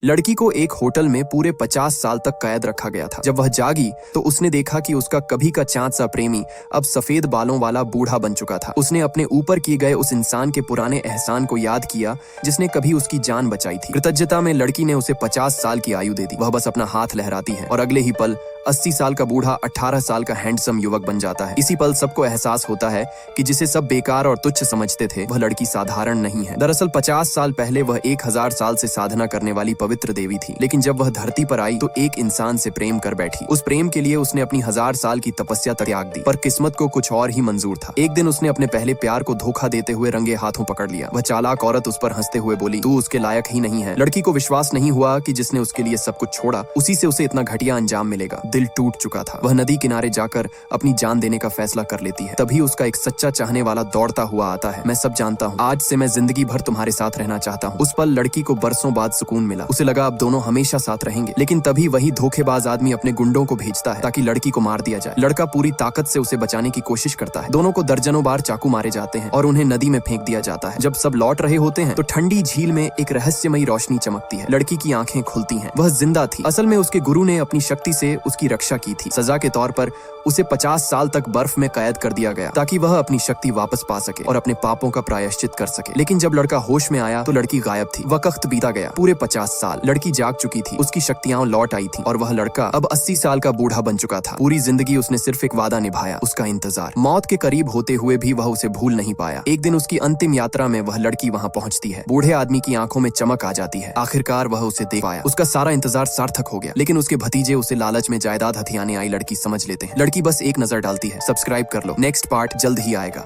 लड़की को एक होटल में पूरे 50 साल तक कैद रखा गया था। जब वह जागी तो उसने देखा कि उसका कभी का चांद सा प्रेमी अब सफेद बालों वाला बूढ़ा बन चुका था। उसने अपने ऊपर किए गए उस इंसान के पुराने एहसान को याद किया जिसने कभी उसकी जान बचाई थी। कृतज्ञता में लड़की ने उसे 50 साल की आयु दे दी। वह बस अपना हाथ लहराती है और अगले ही पल 80 साल का बूढ़ा 18 साल का हैंडसम युवक बन जाता है। इसी पल सबको एहसास होता है कि जिसे सब बेकार और तुच्छ समझते थे वह लड़की साधारण नहीं है। दरअसल 50 साल पहले वह 1000 साल से साधना करने वाली पवित्र देवी थी, लेकिन जब वह धरती पर आई तो एक इंसान से प्रेम कर बैठी। उस प्रेम के लिए उसने अपनी 1000 साल की तपस्या त्याग दी, पर किस्मत को कुछ और ही मंजूर था। एक दिन उसने अपने पहले प्यार को धोखा देते हुए रंगे हाथों पकड़ लिया। वह चालाक औरत उस पर हंसते हुए बोली, तू उसके लायक ही नहीं है। लड़की को विश्वास नहीं हुआ कि जिसने उसके लिए सब कुछ छोड़ा उसी से उसे इतना घटिया अंजाम मिलेगा। दिल टूट चुका था। वह नदी किनारे जाकर अपनी जान देने का फैसला कर लेती है। तभी उसका एक सच्चा चाहने वाला दौड़ता हुआ आता है। मैं सब जानता हूँ, आज से मैं जिंदगी भर तुम्हारे साथ रहना चाहता हूँ। उस पल लड़की को बरसों बाद सुकून मिला। उसे लगा अब दोनों हमेशा साथ रहेंगे। लेकिन तभी वही धोखेबाज आदमी अपने गुंडों को भेजता है ताकि लड़की को मार दिया जाए। लड़का पूरी ताकत से उसे बचाने की कोशिश करता है। दोनों को दर्जनों बार चाकू मारे जाते हैं और उन्हें नदी में फेंक दिया जाता है। जब सब लौट रहे होते हैं तो ठंडी झील में एक रहस्यमयी रोशनी चमकती है। लड़की की आंखें खुलती हैं। वह जिंदा थी। असल में उसके गुरु ने अपनी शक्ति से उसकी रक्षा की थी। सजा के तौर पर उसे 50 साल तक बर्फ में कैद कर दिया गया ताकि वह अपनी शक्ति वापस पा सके और अपने पापों का प्रायश्चित कर सके। लेकिन जब लड़का होश में आया तो लड़की गायब थी। वक्त बीता गया, पूरे 50 साल। लड़की जाग चुकी थी, उसकी शक्तियां लौट आई थी और वह लड़का अब 80 साल का बूढ़ा बन चुका था। पूरी जिंदगी उसने सिर्फ एक वादा निभाया, उसका इंतजार। मौत के करीब होते हुए भी वह उसे भूल नहीं पाया। एक दिन उसकी अंतिम यात्रा में वह लड़की वहां पहुंचती है। बूढ़े आदमी की आंखों में चमक आ जाती है। आखिरकार वह उसे देख पाया। उसका सारा इंतजार सार्थक हो गया। लेकिन उसके भतीजे उसे लालच में जायदाद हथियाने आई लड़की समझ लेते हैं। लड़की बस एक नजर डालती है। सब्सक्राइब कर लो, नेक्स्ट पार्ट जल्द ही आएगा।